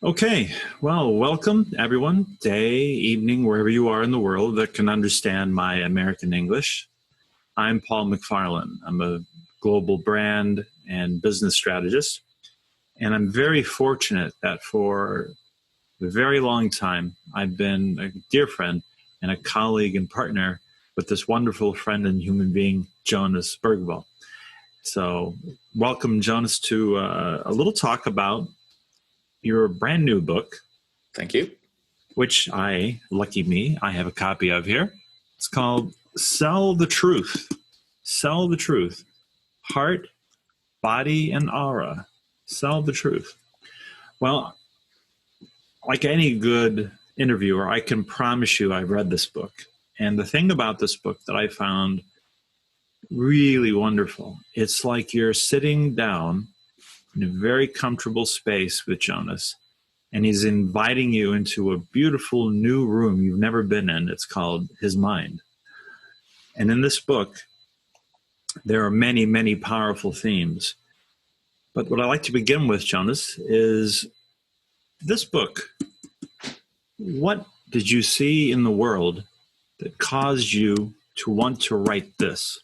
Okay, well, welcome everyone, day, evening, wherever you are in the world that can understand my American English. I'm Paul McFarlane. I'm a global brand and business strategist, and I'm very fortunate that for a very long time, I've been a dear friend and a colleague and partner with this wonderful friend and human being, Jonas Bergvall. So welcome, Jonas, to a little talk about your brand new book, Thank you. which lucky me, I have a copy of here. It's called Sell the Truth. Sell the Truth. Heart, Body, and Aura. Sell the Truth. Well, like any good interviewer, I can promise you I've read this book. And the thing about this book that I found really wonderful, it's like you're sitting down in a very comfortable space with Jonas, and he's inviting you into a beautiful new room you've never been in. It's called his mind. And in this book, there are many, many powerful themes. But what I like to begin with, Jonas, is this book. What did you see in the world that caused you to want to write this?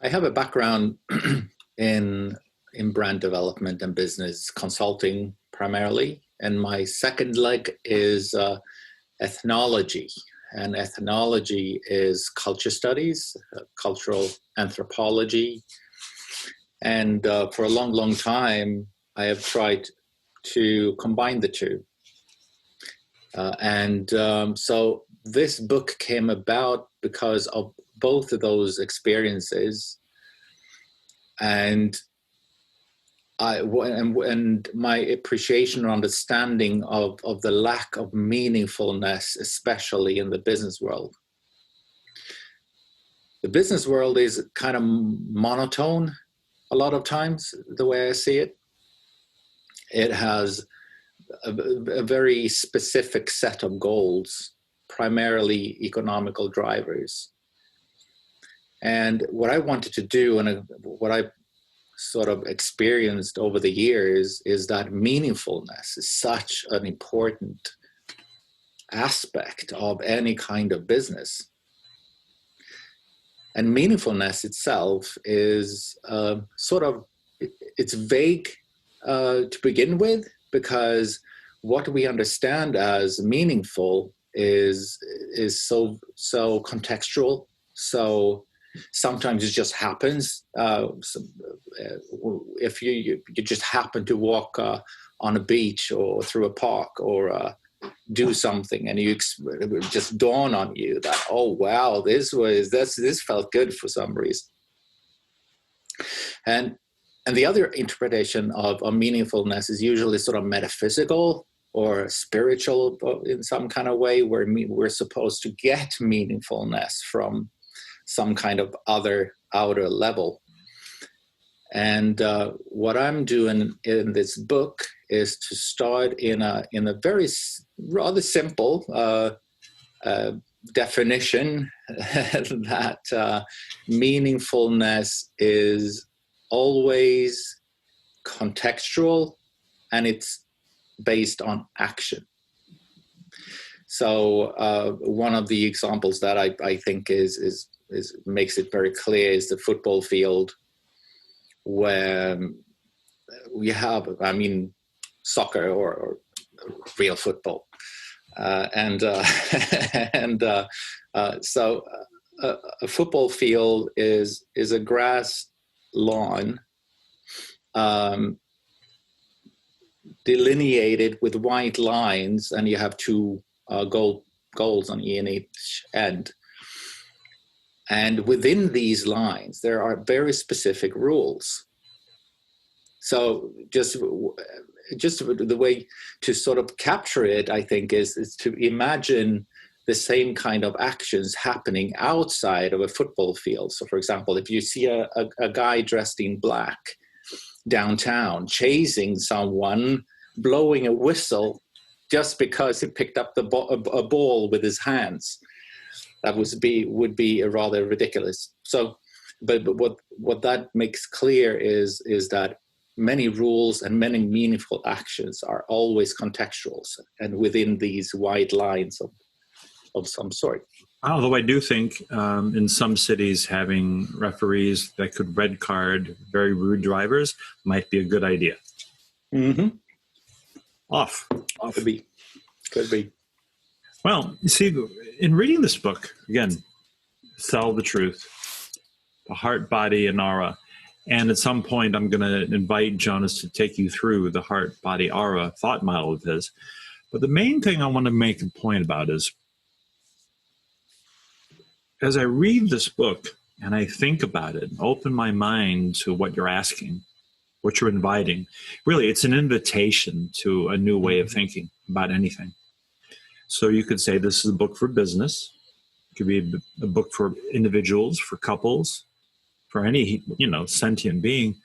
I have a background in brand development and business consulting primarily, and my second leg is ethnology. And ethnology is culture studies, cultural anthropology. And for a long, long time, I have tried to combine the two. So this book came about because of both of those experiences, and my appreciation or understanding of the lack of meaningfulness, especially in the business world. The business world is kind of monotone a lot of times, the way I see it. It has a very specific set of goals, primarily economical drivers. And what I wanted to do, and what I sort of experienced over the years, is that meaningfulness is such an important aspect of any kind of business. And meaningfulness itself is it's vague to begin with, because what we understand as meaningful is so contextual. So sometimes it just happens. If you just happen to walk on a beach or through a park or do something, and it just dawn on you that, oh wow, this felt good for some reason. And the other interpretation of meaningfulness is usually sort of metaphysical or spiritual in some kind of way, where we're supposed to get meaningfulness from some kind of other outer level. And what I'm doing in this book is to start in a very rather simple definition that meaningfulness is always contextual, and it's based on action. So one of the examples that I think is makes it very clear is the football field, where we have, soccer or real football, so a football field is a grass lawn, delineated with white lines, and you have two goals on each end. And within these lines, there are very specific rules. So just the way to sort of capture it, I think, is to imagine the same kind of actions happening outside of a football field. So, for example, if you see a guy dressed in black downtown chasing someone, blowing a whistle just because he picked up a ball with his hands, that would be rather ridiculous. So, but what that makes clear is that many rules and many meaningful actions are always contextual and within these wide lines of some sort. Although I do think in some cities having referees that could red card very rude drivers might be a good idea. Mm-hmm. Off. Could be. Well, you see, in reading this book, again, Sell the Truth, the heart, body, and aura. And at some point, I'm going to invite Jonas to take you through the heart, body, aura thought model of his. But the main thing I want to make a point about is, as I read this book and I think about it, open my mind to what you're asking, what you're inviting. Really, it's an invitation to a new way of thinking about anything. So you could say this is a book for business. It could be a book for individuals, for couples, for any, sentient being.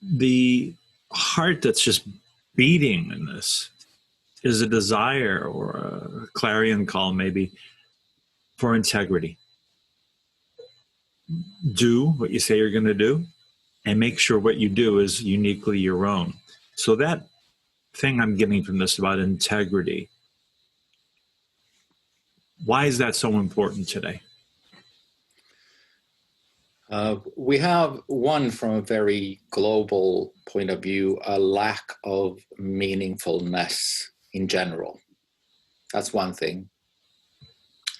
The heart that's just beating in this is a desire, or a clarion call maybe, for integrity. Do what you say you're going to do, and make sure what you do is uniquely your own. So that thing I'm getting from this about integrity, why is that so important today? We have, one, from a very global point of view, a lack of meaningfulness in general. That's one thing.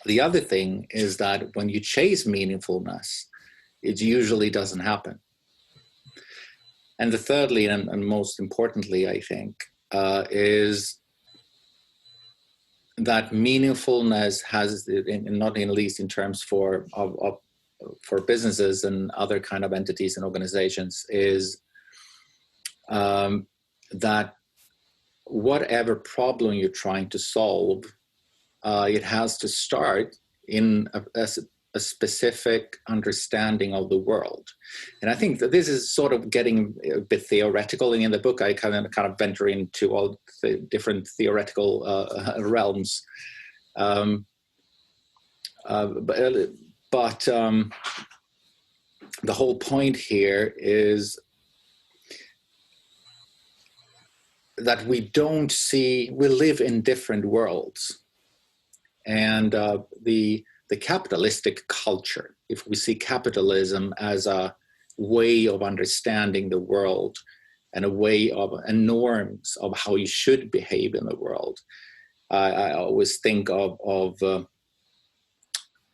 The other thing is that when you chase meaningfulness, it usually doesn't happen. And the thirdly, and most importantly, I think, is that meaningfulness has, not in least in terms for businesses and other kind of entities and organizations, is that whatever problem you're trying to solve, it has to start in a specific understanding of the world. And I think that this is sort of getting a bit theoretical. And in the book, I kind of venture into all the different theoretical realms. But the whole point here is that we live in different worlds. And the capitalistic culture, if we see capitalism as a way of understanding the world and a way of and norms of how you should behave in the world, I always think of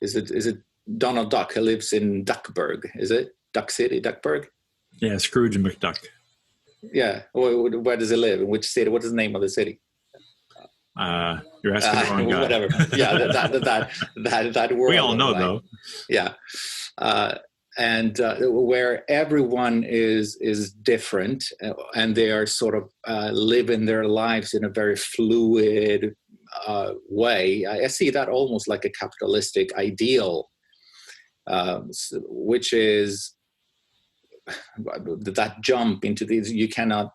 is it Donald Duck, who lives in Duckburg? Is it Duck City, Duckburg? Yeah, Scrooge McDuck. Yeah, where does he live? In which city? What is the name of the city? You're asking the wrong guy. Whatever. Yeah, that world. We all know, though. Yeah, and where everyone is different, and they are sort of living their lives in a very fluid way. I see that almost like a capitalistic ideal, which is that jump into these. You cannot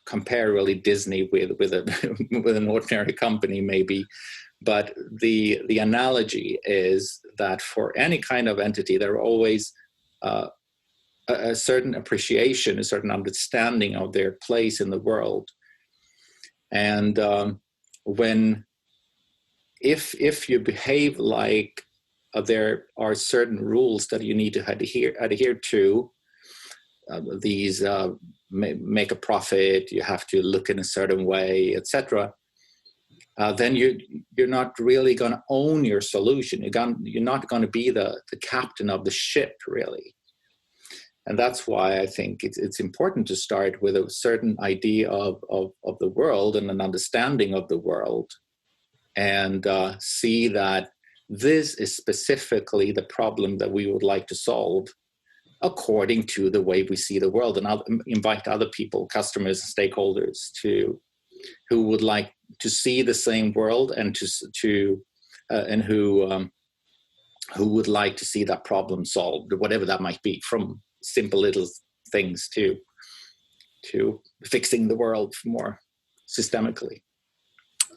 compare really Disney with an ordinary company maybe, but the analogy is that for any kind of entity there are always a certain appreciation, a certain understanding of their place in the world, and if you behave like there are certain rules that you need to adhere to, these make a profit, you have to look in a certain way, etc. Then you're not really going to own your solution. You're not going to be the captain of the ship, really. And that's why I think it's important to start with a certain idea of the world and an understanding of the world, and see that this is specifically the problem that we would like to solve according to the way we see the world, and I'll invite other people, customers, stakeholders, who would like to see the same world, and who would like to see that problem solved, whatever that might be, from simple little things to fixing the world more systemically.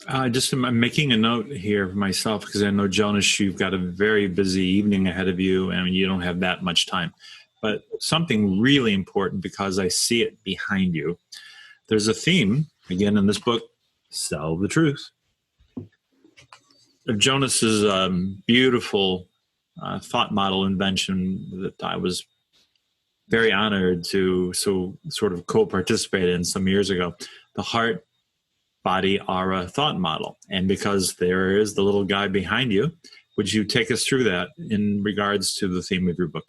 I'm making a note here for myself, because I know, Jonas, you've got a very busy evening ahead of you and you don't have that much time. but something really important because I see it behind you. There's a theme, again, in this book, Sell the Truth. Of Jonas's beautiful thought model invention that I was very honored to sort of co-participate in some years ago, the heart, body, aura thought model. And because there is the little guy behind you, would you take us through that in regards to the theme of your book?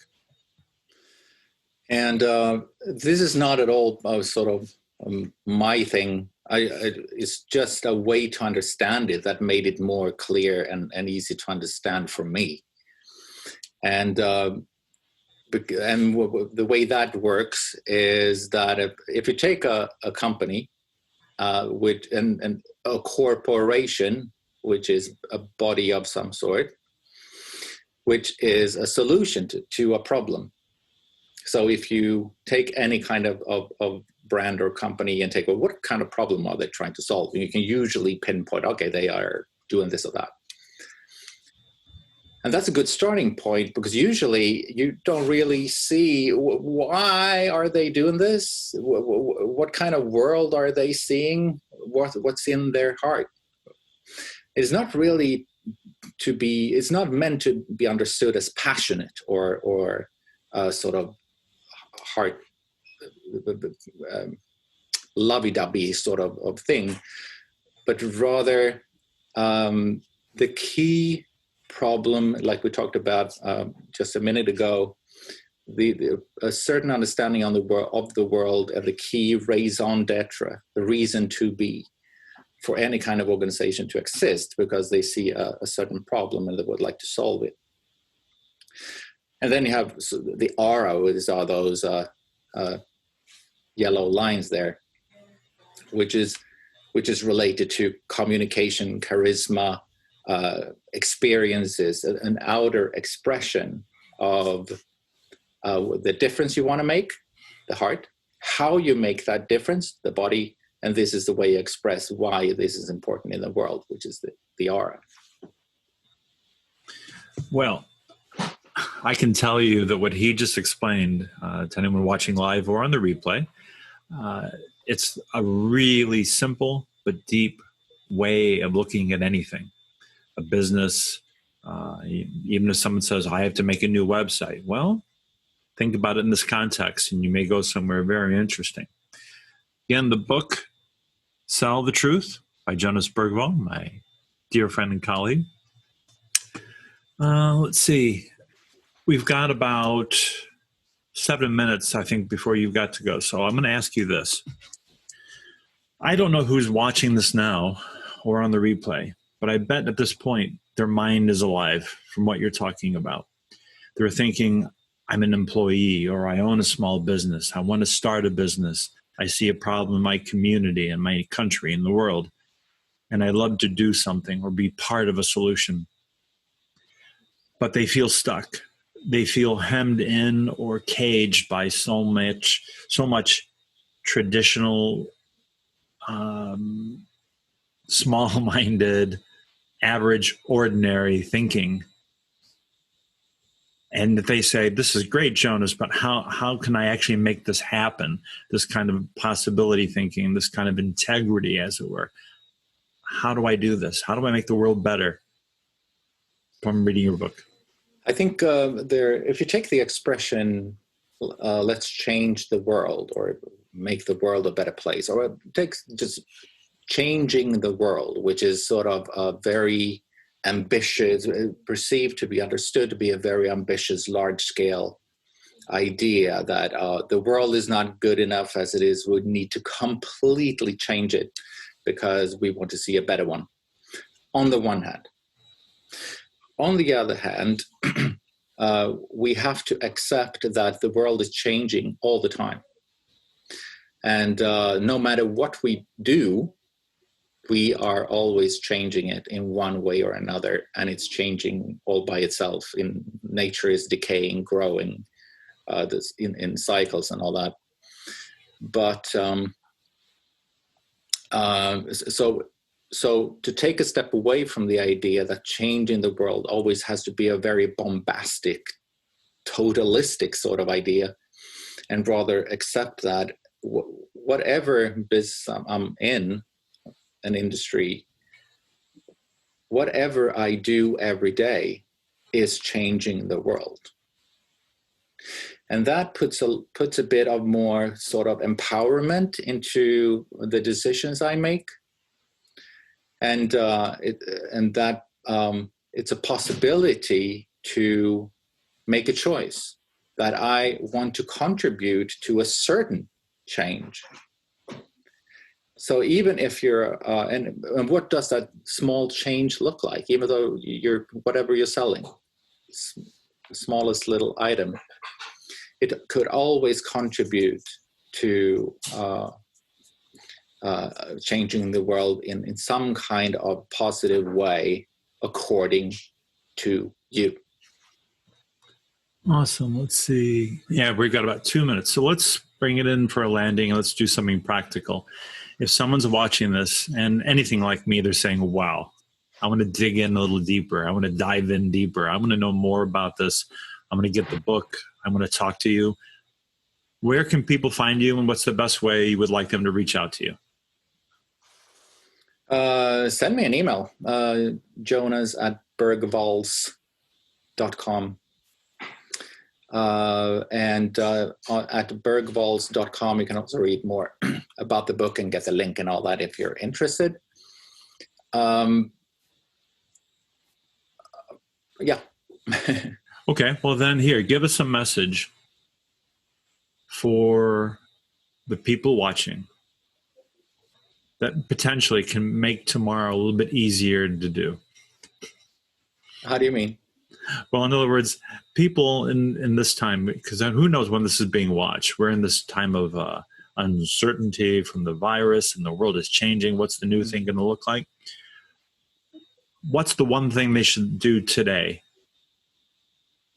And this is not at all sort of my thing. It's just a way to understand it that made it more clear and easy to understand for me. And the way that works is that if you take a company with and a corporation, which is a body of some sort, which is a solution to a problem. So if you take any kind of brand or company and take, well, what kind of problem are they trying to solve? And you can usually pinpoint, okay, they are doing this or that. And that's a good starting point, because usually you don't really see why are they doing this? What kind of world are they seeing? What's in their heart? It's not really it's not meant to be understood as passionate or sort of heart lovey-dovey sort of thing, but rather the key problem, like we talked about just a minute ago, a certain understanding of the world and the key raison d'etre, the reason to be for any kind of organization to exist, because they see a certain problem and they would like to solve it. And then you have the aura, which are those yellow lines there, which is related to communication, charisma, experiences, an outer expression of the difference you want to make, the heart, how you make that difference, the body, and this is the way you express why this is important in the world, which is the aura. Well, I can tell you that what he just explained to anyone watching live or on the replay, it's a really simple but deep way of looking at anything. A business, even if someone says, I have to make a new website. Well, think about it in this context and you may go somewhere very interesting. Again, the book, Sell the Truth by Jonas Bergvall, my dear friend and colleague. Let's see. We've got about 7 minutes, I think, before you've got to go. So I'm going to ask you this. I don't know who's watching this now or on the replay, but I bet at this point their mind is alive from what you're talking about. They're thinking, I'm an employee, or I own a small business. I want to start a business. I see a problem in my community, in my country, in the world, and I'd love to do something or be part of a solution. But they feel stuck. They feel hemmed in or caged by so much traditional, small-minded, average, ordinary thinking. And they say, this is great, Jonas, but how can I actually make this happen? This kind of possibility thinking, this kind of integrity, as it were. How do I do this? How do I make the world better? From reading your book. I think if you take the expression, let's change the world or make the world a better place, or it takes just changing the world, which is sort of a very ambitious, perceived to be understood to be a very ambitious, large-scale idea that the world is not good enough as it is. We need to completely change it because we want to see a better one, on the one hand. On the other hand, we have to accept that the world is changing all the time. And no matter what we do, we are always changing it in one way or another, and it's changing all by itself. Nature is decaying, growing, in cycles and all that. But so to take a step away from the idea that change in the world always has to be a very bombastic totalistic sort of idea, and rather accept that whatever business I'm in, an industry, whatever I do every day is changing the world. And that puts a bit of more sort of empowerment into the decisions I make. And it's a possibility to make a choice that I want to contribute to a certain change. So even if you're, and what does that small change look like? Even though whatever you're selling, the smallest little item, it could always contribute to changing the world in some kind of positive way, according to you. Awesome. Let's see. Yeah, we've got about 2 minutes. So let's bring it in for a landing and let's do something practical. If someone's watching this and anything like me, they're saying, wow, I want to dig in a little deeper. I want to dive in deeper. I want to know more about this. I'm going to get the book. I want to talk to you. Where can people find you, and what's the best way you would like them to reach out to you? Send me an email, jonas@bergvals.com. And at bergvals.com, you can also read more about the book and get the link and all that if you're interested. Yeah. Okay, well then here, give us a message for the people watching that potentially can make tomorrow a little bit easier to do. How do you mean? Well, in other words, people in this time, because who knows when this is being watched. We're in this time of uncertainty from the virus, and the world is changing. What's the new thing going to look like? What's the one thing they should do today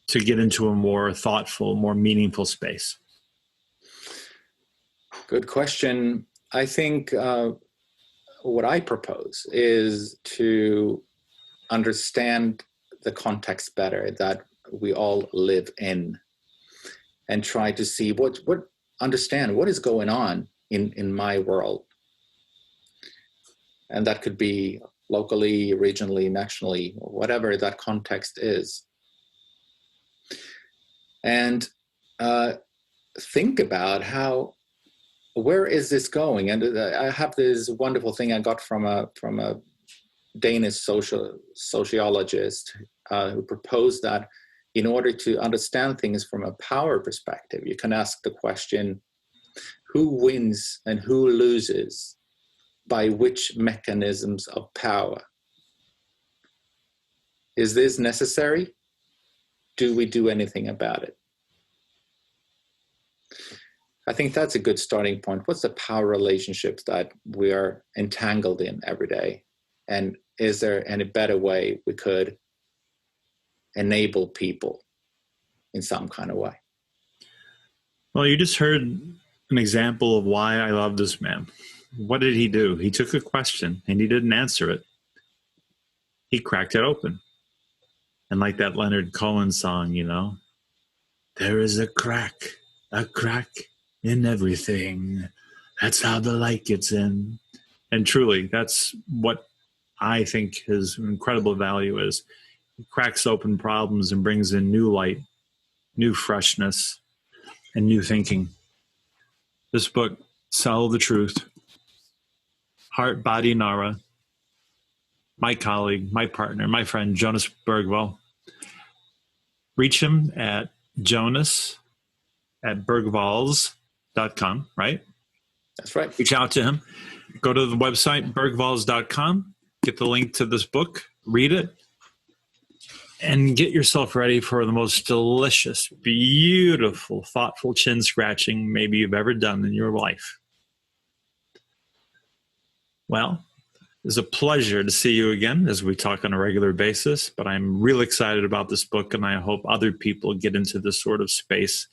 to get into a more thoughtful, more meaningful space? Good question. I think what I propose is to understand the context better that we all live in, and try to see understand what is going on in my world. And that could be locally, regionally, nationally, whatever that context is. And think about where is this going? And I have this wonderful thing I got from a Danish sociologist who proposed that in order to understand things from a power perspective, you can ask the question, who wins and who loses by which mechanisms of power? Is this necessary? Do we do anything about it? I think that's a good starting point. What's the power relationships that we are entangled in every day? And is there any better way we could enable people in some kind of way? Well, you just heard an example of why I love this man. What did he do? He took a question and he didn't answer it. He cracked it open. And like that Leonard Cohen song, there is a crack in everything. That's how the light gets in. And truly, that's what I think his incredible value is. He cracks open problems and brings in new light, new freshness, and new thinking. This book, Sell the Truth, Heart, Body, and Aura, my colleague, my partner, my friend, Jonas Bergvall. Reach him at jonas@bergvals.com, right? That's right. Reach out to him. Go to the website, bergvals.com, get the link to this book, read it, and get yourself ready for the most delicious, beautiful, thoughtful chin scratching maybe you've ever done in your life. Well, it's a pleasure to see you again as we talk on a regular basis, but I'm really excited about this book, and I hope other people get into this sort of space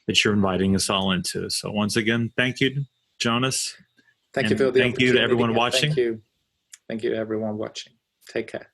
that you're inviting us all into. So once again, thank you, Jonas. Thank you for the thank you to everyone watching. Thank you everyone watching. Take care.